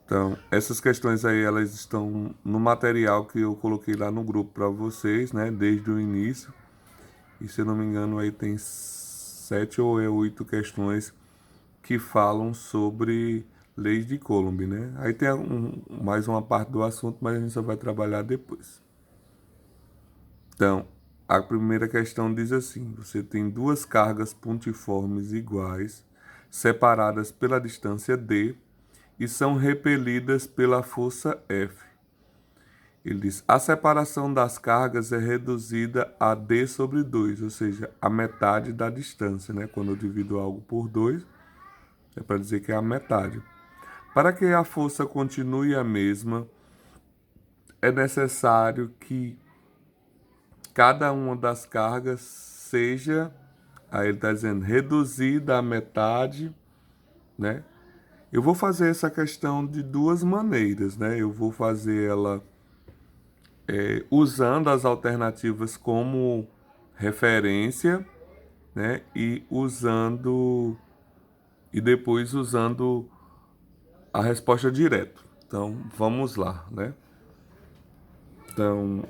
Então, essas questões aí, elas estão no material que eu coloquei lá no grupo para vocês, né, desde o início. E se eu não me engano, aí tem 7 ou 8 questões que falam sobre leis de Coulomb, né? Aí tem mais uma parte do assunto, mas a gente só vai trabalhar depois. Então, a primeira questão diz assim: você tem duas cargas pontiformes iguais, separadas pela distância d, e são repelidas pela força F. Ele diz: a separação das cargas é reduzida a d sobre 2, ou seja, a metade da distância, né? Quando eu divido algo por 2, é para dizer que é a metade. Para que a força continue a mesma, é necessário que cada uma das cargas seja, aí ele está dizendo, reduzida à metade, né? Eu vou fazer essa questão de duas maneiras, né? Eu vou fazer ela usando as alternativas como referência, né? E depois usando a resposta direta. Então, vamos lá, né? Então,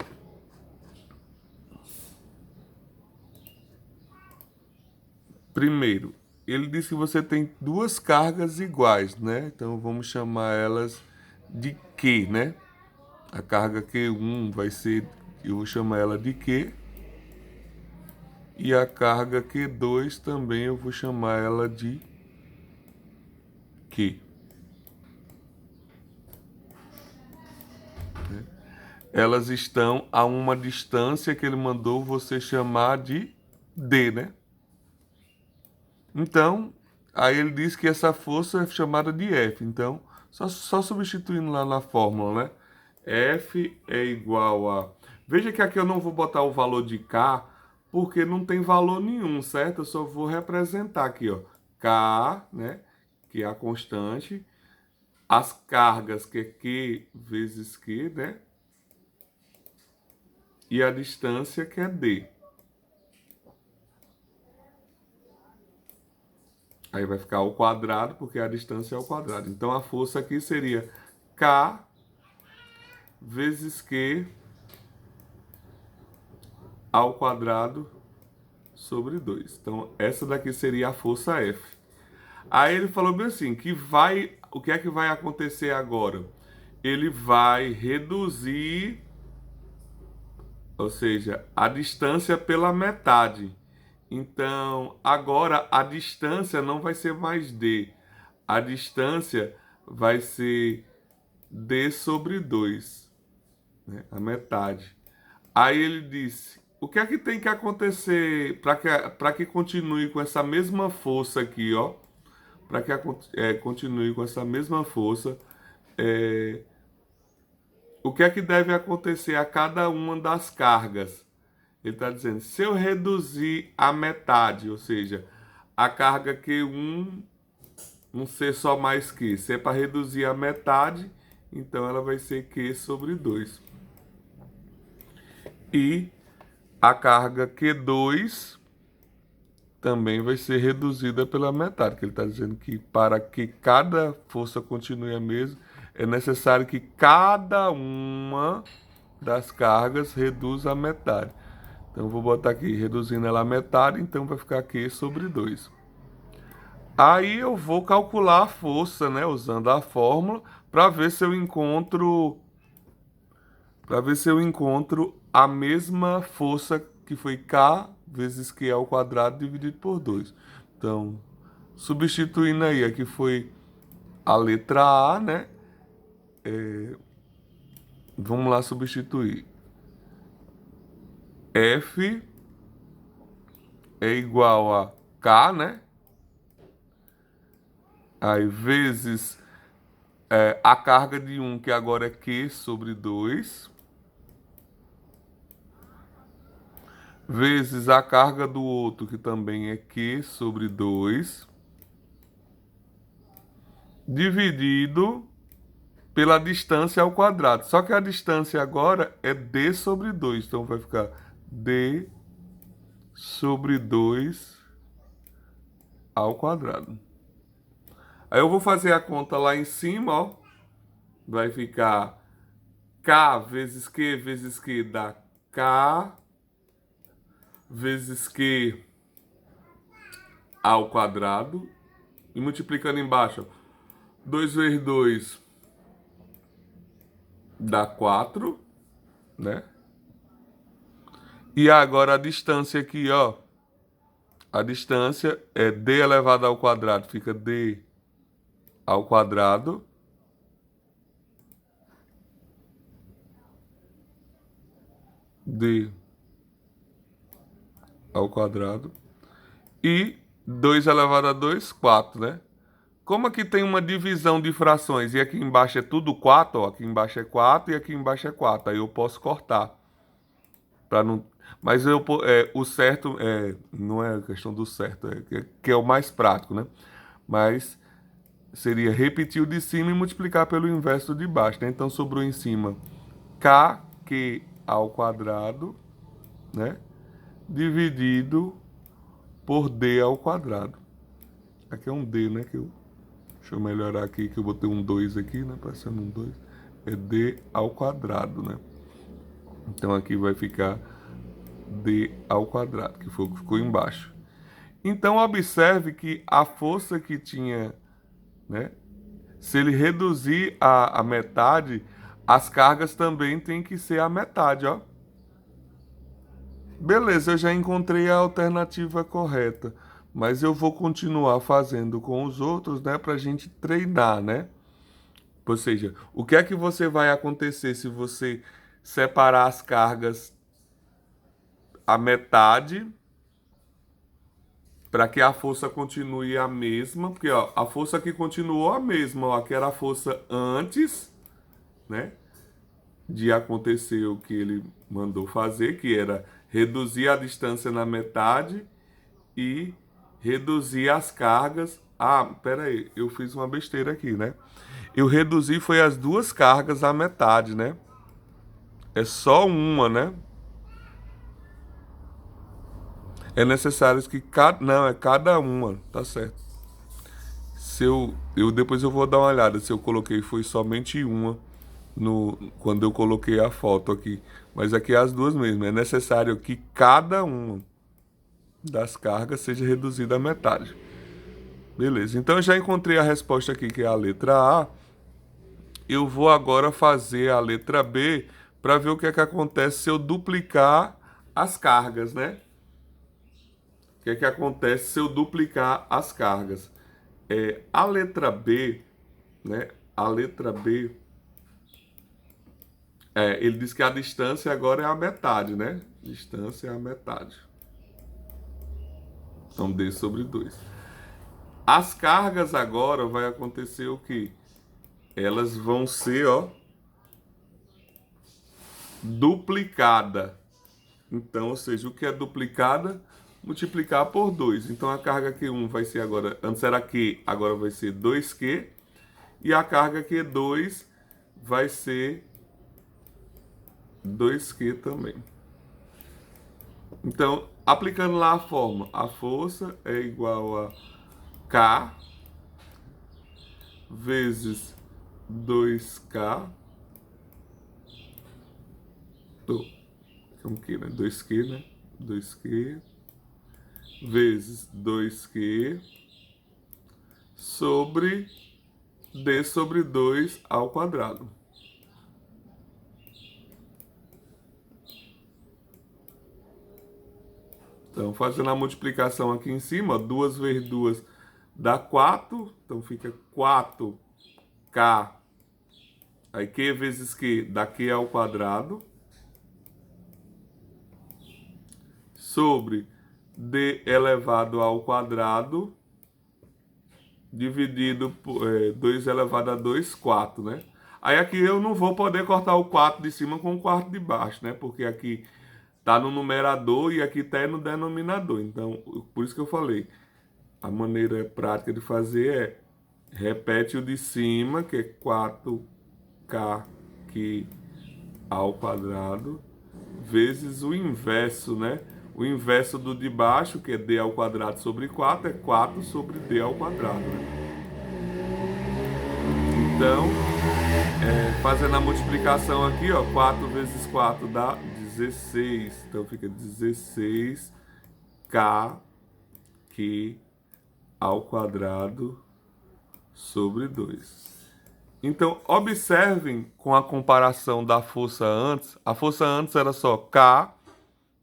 primeiro, ele diz que você tem duas cargas iguais, né? Então, vamos chamar elas de Q, né? A carga Q1 vai ser, eu vou chamar ela de Q. E a carga Q2 também eu vou chamar ela de Q. Elas estão a uma distância que ele mandou você chamar de D, né? Então, aí ele diz que essa força é chamada de F. Então, só substituindo lá na fórmula, né? F é igual a... Veja que aqui eu não vou botar o valor de K, porque não tem valor nenhum, certo? Eu só vou representar aqui, ó. K, né? Que é a constante. As cargas, que é Q vezes Q, né? E a distância, que é D. Aí vai ficar ao quadrado, porque a distância é ao quadrado. Então, a força aqui seria K vezes Q ao quadrado sobre 2. Então, essa daqui seria a força F. Aí ele falou bem assim, que vai... O que é que vai acontecer agora? Ele vai reduzir, ou seja, a distância pela metade. Então, agora a distância não vai ser mais D. A distância vai ser D sobre 2, né? A metade. Aí ele disse: o que é que tem que acontecer para que continue com essa mesma força aqui, ó? Para que continue com essa mesma força, é, o que é que deve acontecer a cada uma das cargas? Ele está dizendo: se eu reduzir a metade, ou seja, a carga Q1 não ser só mais Q, se é para reduzir a metade, então ela vai ser Q sobre 2. E a carga Q2 também vai ser reduzida pela metade, que ele está dizendo que para que cada força continue a mesma, é necessário que cada uma das cargas reduza a metade. Então eu vou botar aqui, reduzindo ela a metade, então vai ficar Q sobre 2. Aí eu vou calcular a força, né, usando a fórmula, para ver se eu encontro a mesma força que foi K vezes Q ao quadrado dividido por 2. Então, substituindo aí, aqui foi a letra A, né? Vamos lá substituir. F é igual a K, né? Aí vezes a carga de um, que agora é Q sobre 2, vezes a carga do outro, que também é Q sobre 2, dividido pela distância ao quadrado. Só que a distância agora é D sobre 2. Então vai ficar D sobre 2 ao quadrado. Aí eu vou fazer a conta lá em cima, ó. vai ficar K vezes Q dá K vezes Q ao quadrado. E multiplicando embaixo, 2 vezes 2 dá 4, né? E agora a distância aqui, ó. A distância é d elevado ao quadrado, fica d ao quadrado. D ao quadrado. E 2 elevado a 2, 4, né? Como aqui tem uma divisão de frações e aqui embaixo é tudo 4, ó, aqui embaixo é 4 e aqui embaixo é 4, aí eu posso cortar. Para não... Mas o certo não é a questão do certo, que é o mais prático, né? Mas seria repetir o de cima e multiplicar pelo inverso de baixo, né? Então sobrou em cima kq ao quadrado, né? Dividido por d ao quadrado. Aqui é um d, né? Deixa eu melhorar aqui, que eu botei um 2 aqui, né? Passando um 2. É d ao quadrado, né? Então aqui vai ficar d ao quadrado, que foi o que ficou embaixo. Então observe que a força que tinha, né? Se ele reduzir a metade, as cargas também tem que ser a metade, ó. Beleza, eu já encontrei a alternativa correta, mas eu vou continuar fazendo com os outros, né, para a gente treinar, né? Ou seja, o que é que vai acontecer se você separar as cargas a metade para que a força continue a mesma? Porque ó, a força aqui continuou a mesma, ó, aqui era a força antes, né, de acontecer o que ele mandou fazer, que era reduzir a distância na metade e reduzir as cargas. Ah, pera aí, eu fiz uma besteira aqui, né? Eu reduzi foi as duas cargas à metade, né? É só uma, né? É necessário que cada... Não, é cada uma, tá certo. Se eu depois eu vou dar uma olhada se eu coloquei foi somente uma quando eu coloquei a foto aqui. Mas aqui é as duas mesmo. É necessário que cada uma das cargas seja reduzida à metade. Beleza, então eu já encontrei a resposta aqui, que é a letra A. Eu vou agora fazer a letra B para ver o que é que acontece se eu duplicar as cargas, né? O que é que acontece se eu duplicar as cargas? A letra B, né? A letra B, ele diz que a distância agora é a metade, né? Distância é a metade. Então, D sobre 2. As cargas agora vai acontecer o quê? Elas vão ser, ó, duplicada. Então, ou seja, o que é duplicada? Multiplicar por 2. Então, a carga Q1 vai ser agora... Antes era Q, agora vai ser 2Q. E a carga Q2 vai ser 2Q também. Então, aplicando lá a forma, a força é igual a K vezes 2K. Como que, né? 2Q, né? 2Q vezes 2Q sobre D sobre 2 ao quadrado. Então, fazendo a multiplicação aqui em cima, 2 vezes 2 dá 4. Então, fica 4K. Aí, Q vezes Q dá Q ao quadrado. Sobre D elevado ao quadrado. Dividido por 2 elevado a 2, 4, né? Aí, aqui eu não vou poder cortar o 4 de cima com o 4 de baixo, né? Porque aqui tá no numerador e aqui tá no denominador. Então, por isso que eu falei, a maneira prática de fazer é repete o de cima, que é 4K aqui ao quadrado, vezes o inverso, né? O inverso do de baixo, que é D ao quadrado sobre 4, é 4 sobre D ao quadrado, né? Então, Fazendo a multiplicação aqui, ó, 4 vezes 4 dá 16. Então fica 16 kq ao quadrado sobre 2. Então, observem com a comparação da força antes. A força antes era só K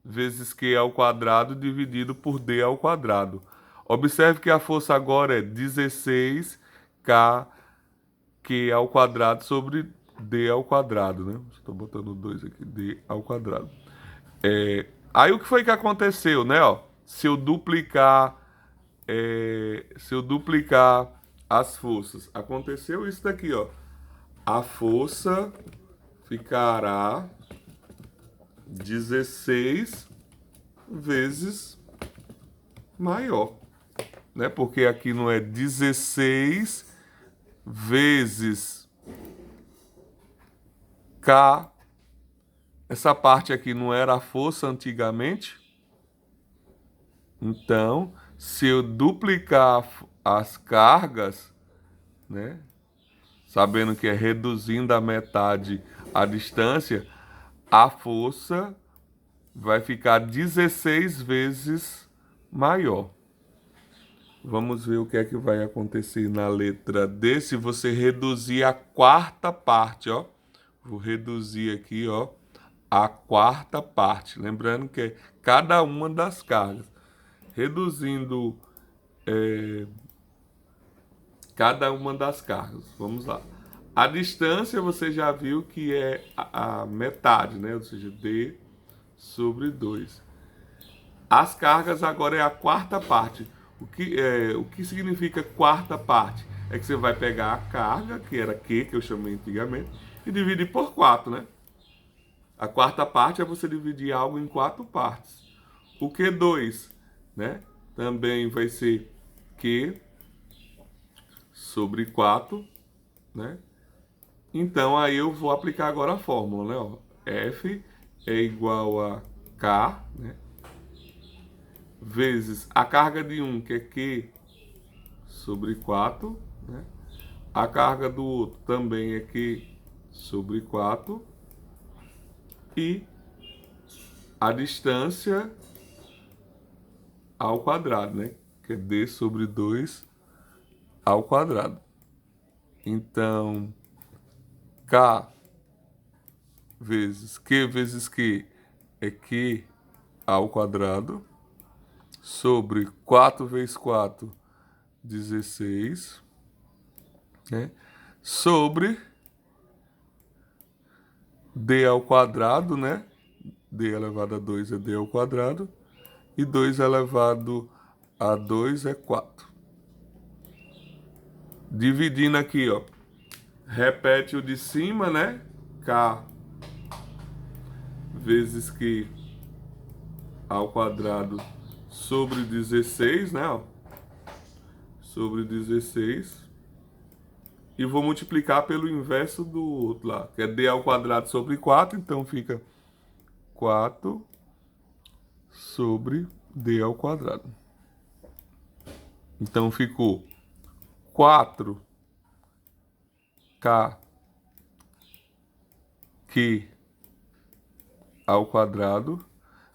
vezes Q ao quadrado dividido por D ao quadrado. Observe que a força agora é 16 kq ao quadrado sobre D ao quadrado, né? Estou botando 2 aqui, D ao quadrado. Aí o que foi que aconteceu, né? Ó, se eu duplicar as forças, aconteceu isso daqui, ó. A força ficará 16 vezes maior, né? Porque aqui não é 16 vezes K. Essa parte aqui não era a força antigamente? Então, se eu duplicar as cargas, né? Sabendo que é reduzindo a metade a distância, a força vai ficar 16 vezes maior. Vamos ver o que é que vai acontecer na letra D se você reduzir a quarta parte, ó. Vou reduzir aqui, ó, a quarta parte. Lembrando que é cada uma das cargas. Reduzindo cada uma das cargas. Vamos lá. A distância você já viu que é a metade, né? Ou seja, D sobre 2. As cargas agora é a quarta parte. O que significa quarta parte? É que você vai pegar a carga, que era Q, que eu chamei antigamente, e dividir por 4, né? A quarta parte é você dividir algo em 4 partes. O Q2, né? Também vai ser Q sobre 4, né? Então aí eu vou aplicar agora a fórmula, né? Ó, F é igual a K, né? Vezes a carga de um, que é Q sobre 4, né? A carga do outro também é Q sobre 4. E a distância ao quadrado, né? Que é D sobre 2 ao quadrado. Então, K vezes Q é Q ao quadrado, sobre 4 vezes 4, 16, né? Sobre D ao quadrado, né? D elevado a 2 é D ao quadrado, e 2 elevado a 2 é 4. Dividindo aqui, ó, repete o de cima, né? K vezes Q ao quadrado sobre 16, né? Ó, sobre 16. E vou multiplicar pelo inverso do outro lá, que é D ao quadrado sobre 4, então fica 4 sobre D ao quadrado. Então ficou 4K Q ao quadrado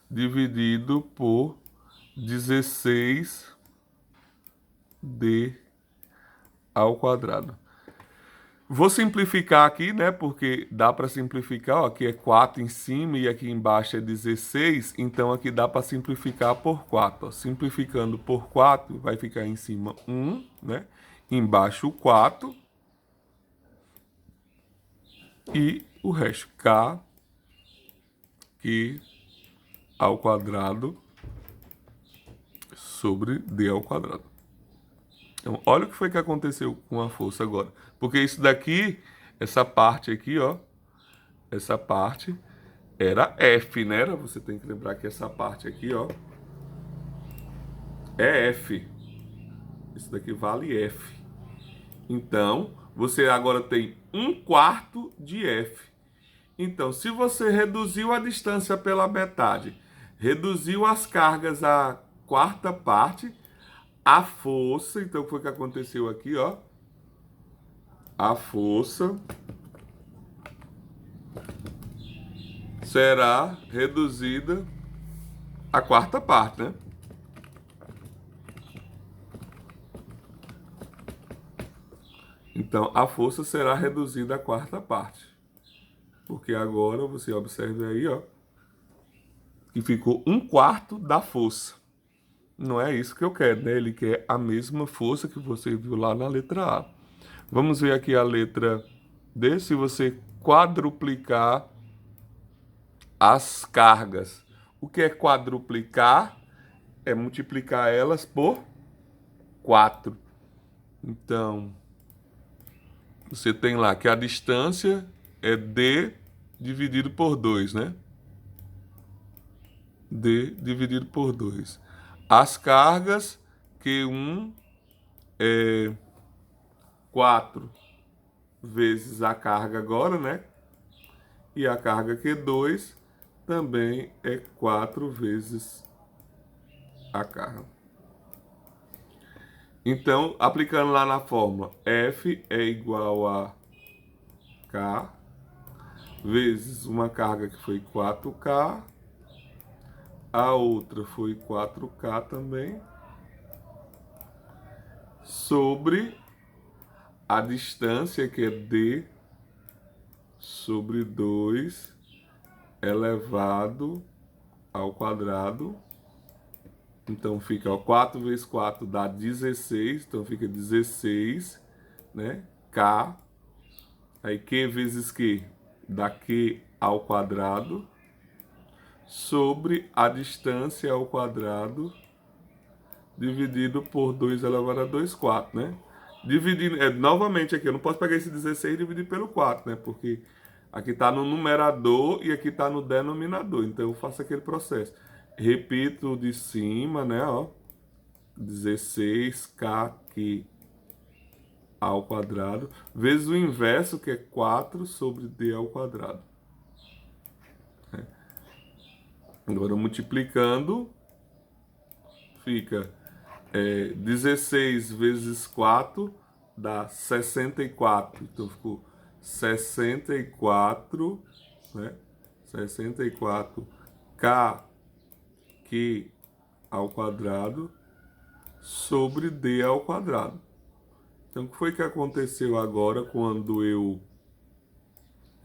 dividido por 16D ao quadrado. Vou simplificar aqui, né? Porque dá para simplificar, ó, aqui é 4 em cima e aqui embaixo é 16, então aqui dá para simplificar por 4. Ó. Simplificando por 4, vai ficar em cima 1, né? Embaixo 4 e o resto K Q ao quadrado sobre D ao quadrado. Então, olha o que foi que aconteceu com a força agora. Porque isso daqui, essa parte aqui, ó, essa parte era F, né? Você tem que lembrar que essa parte aqui, ó, é F. Isso daqui vale F. Então, você agora tem 1/4 de F. Então, se você reduziu a distância pela metade, reduziu as cargas à quarta parte, a força, então foi o que aconteceu aqui, ó. A força será reduzida à quarta parte, né? Então, a força será reduzida à quarta parte. Porque agora você observe aí, ó, que ficou um quarto da força. Não é isso que eu quero, né? Ele quer a mesma força que você viu lá na letra A. Vamos ver aqui a letra D. Se você quadruplicar as cargas. O que é quadruplicar? É multiplicar elas por 4. Então, você tem lá que a distância é D dividido por 2, né? D dividido por 2. As cargas, Q1 é 4 vezes a carga agora, né? E a carga Q2 também é 4 vezes a carga. Então, aplicando lá na fórmula, F é igual a K vezes uma carga que foi 4K, a outra foi 4K também, sobre a distância que é D sobre 2 elevado ao quadrado. Então fica, ó, 4 vezes 4 dá 16, então fica 16, né? K, aí Q vezes Q dá Q ao quadrado, sobre a distância ao quadrado, dividido por 2 elevado a 2, 4, né? Dividindo, novamente aqui, eu não posso pegar esse 16 e dividir pelo 4, né? Porque aqui está no numerador e aqui está no denominador. Então eu faço aquele processo. Repito de cima, né? Ó, 16K aqui ao quadrado, vezes o inverso, que é 4 sobre D ao quadrado. Agora multiplicando, fica 16 vezes 4 dá 64. Então ficou 64, né? 64K Q ao quadrado sobre D ao quadrado. Então, o que foi que aconteceu agora quando eu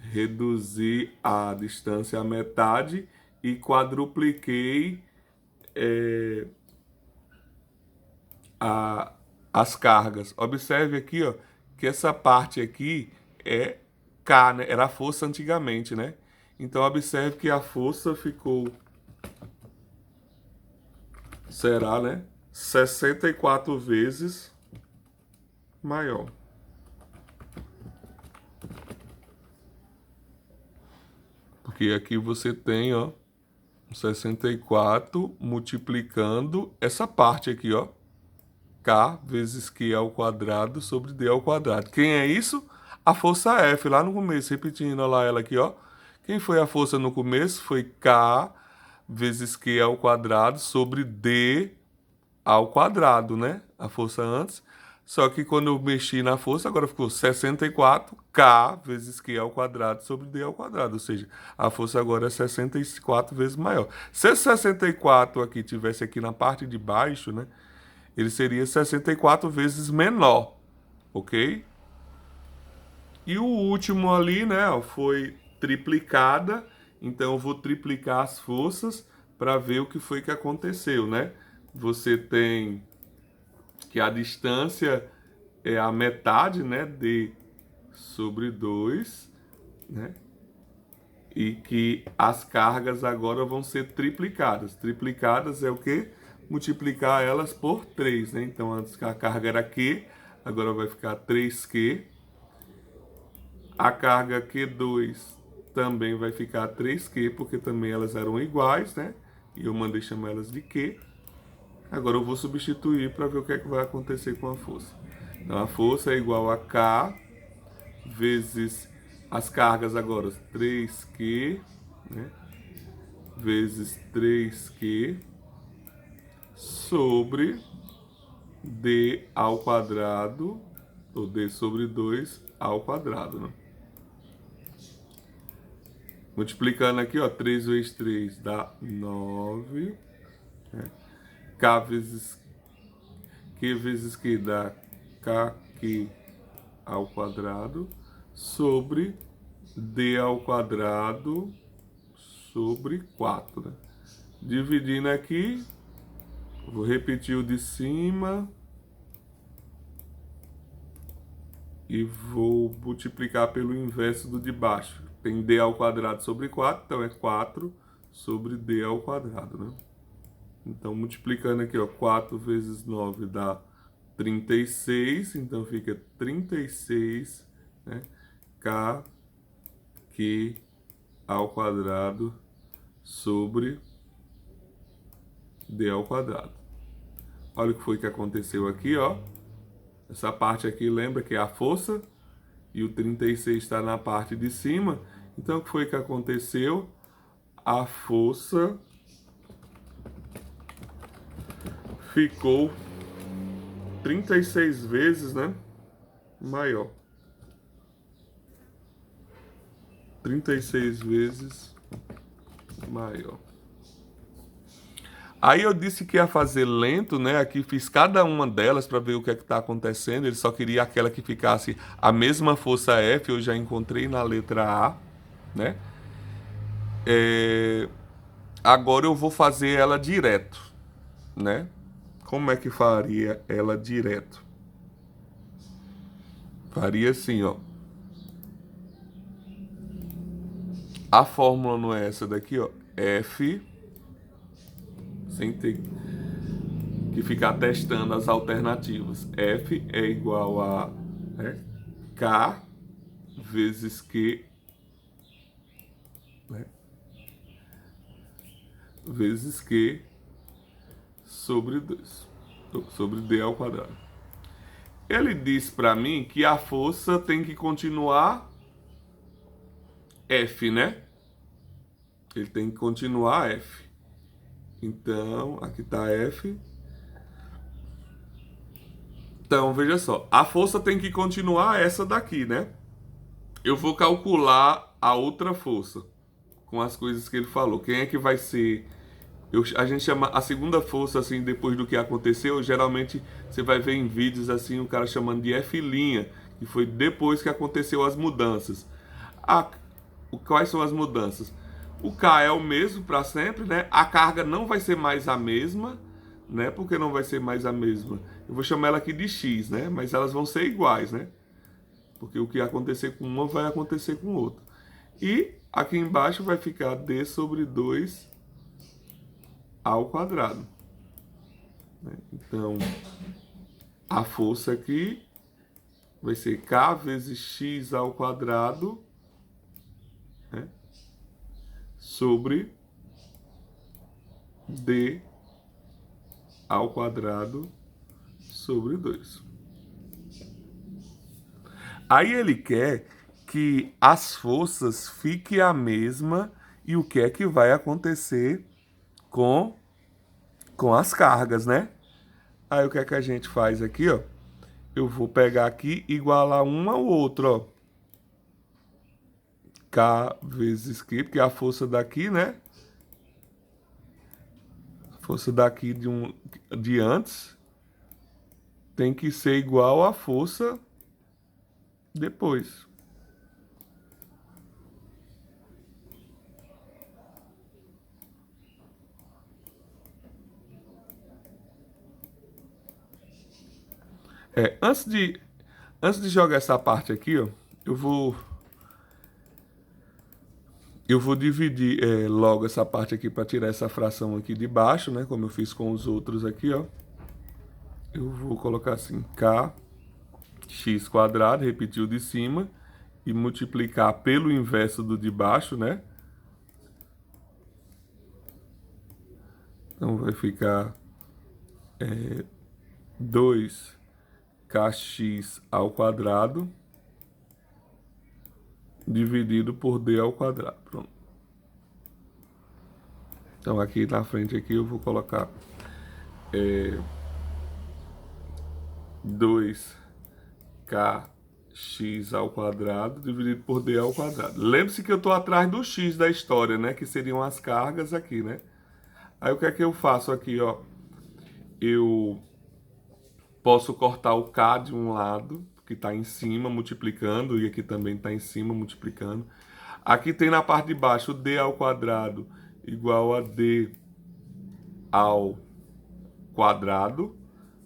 reduzi a distância à metade e quadrupliquei as cargas? Observe aqui, ó, que essa parte aqui é K, né? Era a força antigamente, né? Então, observe que a força ficou, será, né? 64 vezes maior. Porque aqui você tem, ó, 64 multiplicando essa parte aqui, ó. K vezes Q ao quadrado sobre D ao quadrado. Quem é isso? A força F, lá no começo. Repetindo lá ela aqui, ó. Quem foi a força no começo? Foi K vezes Q ao quadrado sobre D ao quadrado, né? A força antes. Só que quando eu mexi na força, agora ficou 64K vezes Q ao quadrado sobre D ao quadrado. Ou seja, a força agora é 64 vezes maior. Se esse 64 aqui tivesse aqui na parte de baixo, né? Ele seria 64 vezes menor, ok? E o último ali, né, ó, foi triplicada. Então eu vou triplicar as forças para ver o que foi que aconteceu, né? Você tem que a distância é a metade, né, D sobre 2, né? E que as cargas agora vão ser triplicadas. Triplicadas é o quê? Multiplicar elas por 3, né? Então antes a carga era Q, agora vai ficar 3Q. A carga Q2 também vai ficar 3Q, porque também elas eram iguais, né? E eu mandei chamar elas de Q. Agora eu vou substituir para ver o que é que vai acontecer com a força. Então a força é igual a K vezes as cargas agora, 3Q, né? Vezes 3Q sobre D ao quadrado, ou D sobre 2 ao quadrado, né? Multiplicando aqui, ó, 3 vezes 3 dá 9. Né? K vezes Q vezes Q dá KQ ao quadrado sobre D ao quadrado sobre 4. Né? Dividindo aqui, vou repetir o de cima e vou multiplicar pelo inverso do de baixo. Tem D ao quadrado sobre 4, então é 4 sobre D ao quadrado, né? Então, multiplicando aqui, ó, 4 vezes 9 dá 36, então fica 36, né? K, Q ao quadrado sobre D ao quadrado. Olha o que foi que aconteceu aqui, ó. Essa parte aqui lembra que é a força e o 36 está na parte de cima. Então, o que foi que aconteceu? A força ficou 36 vezes, né, maior. 36 vezes maior. Aí eu disse que ia fazer lento, né? Aqui fiz cada uma delas para ver o que é que está acontecendo. Ele só queria aquela que ficasse a mesma força F. Eu já encontrei na letra A, né? Agora eu vou fazer ela direto, né? Como é que faria ela direto? Faria assim, ó. A fórmula não é essa daqui, ó. F, sem ter que ficar testando as alternativas. F é igual a, né, K vezes Q, né, vezes Q sobre 2, sobre D ao quadrado. Ele disse para mim que a força tem que continuar F, né? Ele tem que continuar F. Então, aqui está F. Então, veja só. A força tem que continuar essa daqui, né? Eu vou calcular a outra força com as coisas que ele falou. Quem é que vai ser... a gente chama a segunda força, assim, depois do que aconteceu. Geralmente, você vai ver em vídeos, assim, o cara chamando de F', que foi depois que aconteceu as mudanças. Quais são as mudanças? O K é o mesmo para sempre, né? A carga não vai ser mais a mesma, né? Porque não vai ser mais a mesma. Eu vou chamar ela aqui de X, né? Mas elas vão ser iguais, né? Porque o que acontecer com uma vai acontecer com outra. E aqui embaixo vai ficar D sobre 2 ao quadrado. Então, a força aqui vai ser K vezes X ao quadrado, né, sobre D ao quadrado sobre 2. Aí ele quer que as forças fiquem a mesma e o que é que vai acontecer com as cargas, né? Aí o que é que a gente faz aqui, ó? Eu vou pegar aqui e igualar um ao outro, ó. K vezes Q, porque a força daqui, né? A força daqui de antes tem que ser igual à força depois. Antes de jogar essa parte aqui, ó, eu vou dividir logo essa parte aqui para tirar essa fração aqui de baixo, né? Como eu fiz com os outros aqui, ó. Eu vou colocar assim, K x quadrado, repetir o de cima, e multiplicar pelo inverso do de baixo, né? Então vai ficar 2kx ao quadrado dividido por d ao quadrado. Pronto. Então aqui na frente aqui eu vou colocar 2kx x ao quadrado dividido por d ao quadrado. Lembre-se que eu estou atrás do x da história, né? Que seriam as cargas aqui, né? Aí o que é que eu faço aqui, ó? Eu posso cortar o k de um lado, que está em cima multiplicando, e aqui também está em cima multiplicando. Aqui tem na parte de baixo d ao quadrado igual a d ao quadrado,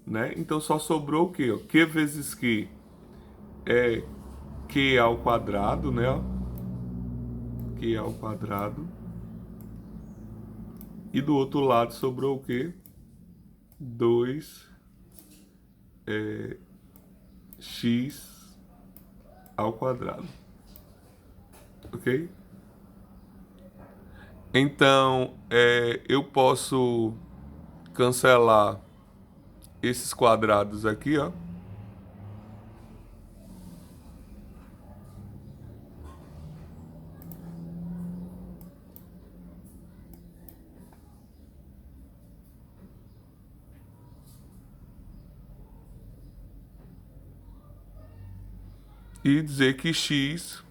né? Então só sobrou o quê? Q vezes Q é Q ao quadrado, né? Q ao quadrado. E do outro lado sobrou o quê? 2 x ao quadrado. Ok? Então, eu posso cancelar esses quadrados aqui, ó. E dizer que x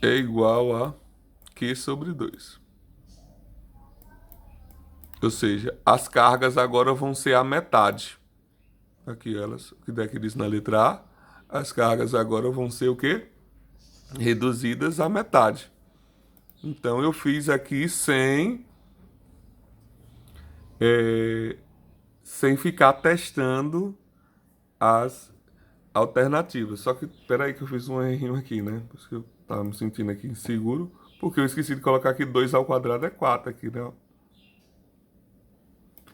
é igual a Q sobre 2. Ou seja, as cargas agora vão ser a metade. Aqui elas, que daqui diz na letra A, as cargas agora vão ser o quê? Reduzidas à metade. Então eu fiz aqui sem ficar testando as alternativas. Só que, peraí que eu fiz um errinho aqui, né? Por isso que eu tava me sentindo aqui inseguro, porque eu esqueci de colocar aqui 2 ao quadrado é 4 aqui, né?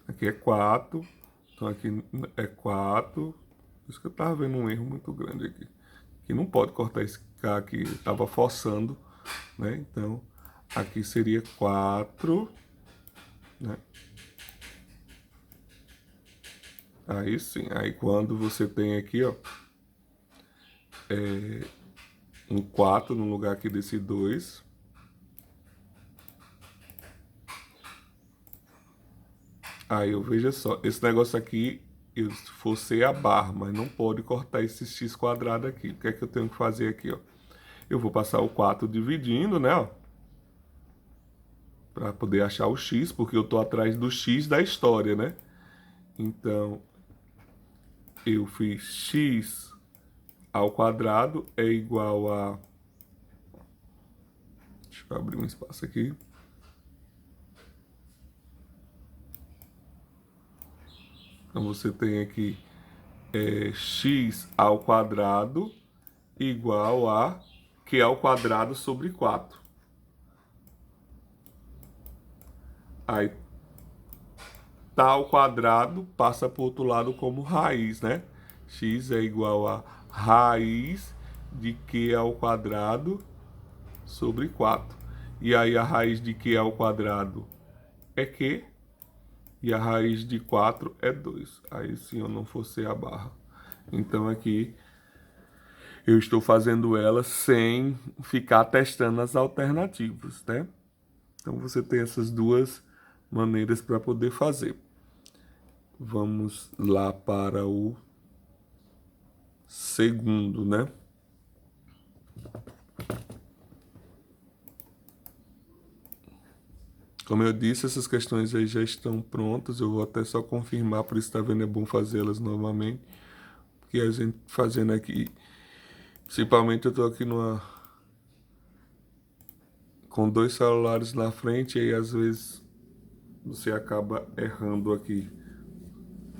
Aqui é 4, então aqui é 4. Por isso que eu tava vendo um erro muito grande aqui. Que não pode cortar esse K aqui, estava forçando, né? Então, aqui seria 4, né? Aí sim, aí quando você tem aqui, ó, um 4 no lugar aqui desse 2, aí eu veja só, esse negócio aqui, eu forcei a barra, mas não pode cortar esse x quadrado aqui. O que é que eu tenho que fazer aqui, ó? Eu vou passar o 4 dividindo, né, ó, para poder achar o x, porque eu tô atrás do x da história, né? Então, eu fiz x ao quadrado é igual a... Deixa eu abrir um espaço aqui. Então, você tem aqui x ao quadrado igual a Q ao quadrado sobre 4. Aí, tá ao quadrado passa para o outro lado como raiz, né? X é igual a raiz de Q ao quadrado sobre 4. E aí a raiz de Q ao quadrado é Q. E a raiz de 4 é 2. Aí sim eu não forcei a barra. Então aqui eu estou fazendo ela sem ficar testando as alternativas, né? Então você tem essas duas maneiras para poder fazer. Vamos lá para o segundo, né? Como eu disse, essas questões aí já estão prontas. Eu vou até só confirmar, por isso tá vendo, é bom fazê-las novamente. Porque a gente fazendo aqui, principalmente eu tô aqui com 2 celulares na frente, e aí às vezes você acaba errando aqui,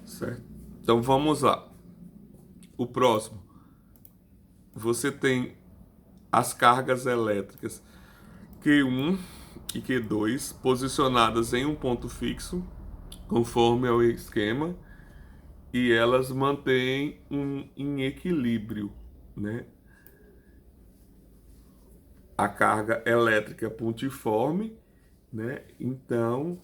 certo? Então vamos lá. O próximo. Você tem as cargas elétricas Q1 e Q2 posicionadas em um ponto fixo, conforme é o esquema, e elas mantêm em equilíbrio, né? A carga elétrica pontiforme, né? Então,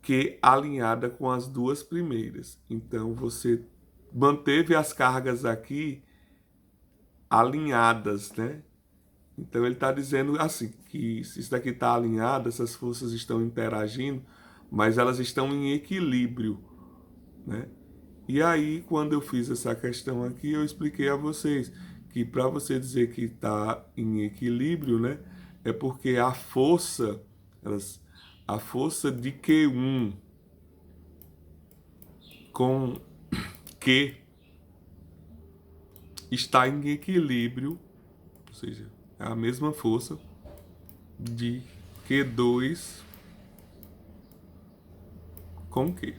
Q alinhada com as duas primeiras. Então, você manteve as cargas aqui alinhadas, né? Então ele está dizendo assim, que se isso daqui está alinhado, essas forças estão interagindo, mas elas estão em equilíbrio, né? E aí, quando eu fiz essa questão aqui, eu expliquei a vocês que para você dizer que está em equilíbrio, né, é porque a força de Q1 com Q está em equilíbrio, ou seja, é a mesma força de Q2 com Q.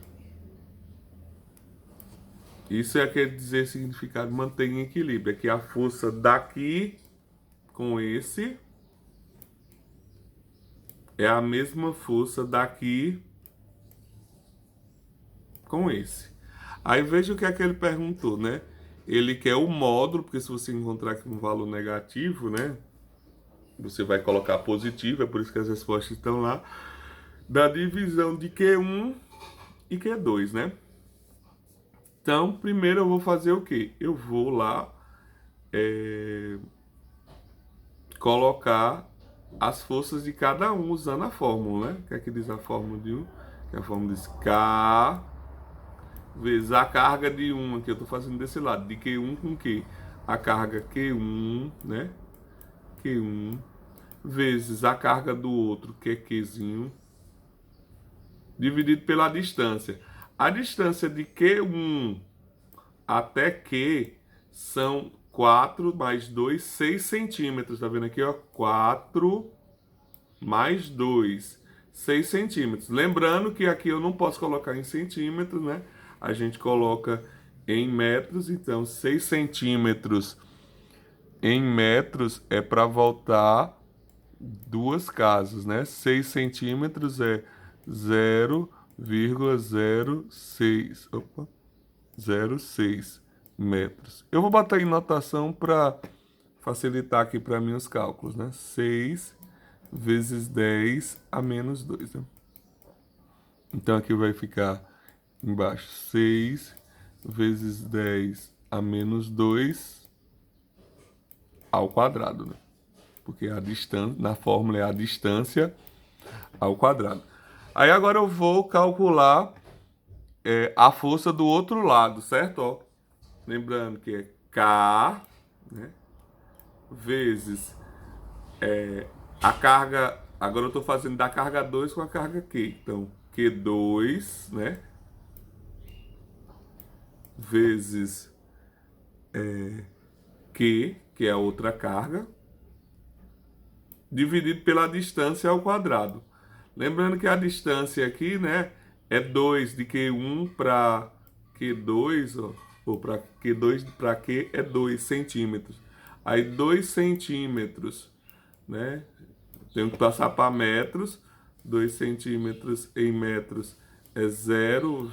Isso quer dizer significado mantém em equilíbrio. É que a força daqui com esse é a mesma força daqui com esse. Aí veja o que é que ele perguntou, né? Ele quer o módulo, porque se você encontrar aqui um valor negativo, né? Você vai colocar positivo, é por isso que as respostas estão lá. Da divisão de Q1 e Q2, né? Então, primeiro eu vou fazer o quê? Eu vou lá colocar as forças de cada um usando a fórmula, né? O que é que diz a fórmula de um? Que a fórmula diz K vezes a carga de um, aqui eu estou fazendo desse lado, de Q1 com Q. A carga Q1, né? Q1 vezes a carga do outro, que é Qzinho, dividido pela distância. A distância de Q1 até Q são 4 mais 2, 6 centímetros. Tá vendo aqui, ó? 4 mais 2, 6 centímetros. Lembrando que aqui eu não posso colocar em centímetros, né? A gente coloca em metros, então 6 centímetros em metros é para voltar duas casas, né? 6 centímetros é 0,06, opa, 0,6 metros. Eu vou botar em notação para facilitar aqui para mim os cálculos, né? 6 vezes 10 a menos 2, né? Então aqui vai ficar embaixo 6 vezes 10 a menos 2 ao quadrado, né? Porque a distância, na fórmula é a distância ao quadrado. Aí agora eu vou calcular a força do outro lado, certo? Ó, lembrando que é K, né, vezes a carga. Agora eu estou fazendo da carga 2 com a carga Q. Então, Q2, né? Vezes Q, que é a outra carga, dividido pela distância ao quadrado. Lembrando que a distância aqui, né, é 2 de Q1 para Q2, ó, ou para Q2 para Q é 2 centímetros. Aí 2 centímetros, né? Tenho que passar para metros. 2 centímetros em metros é 0,5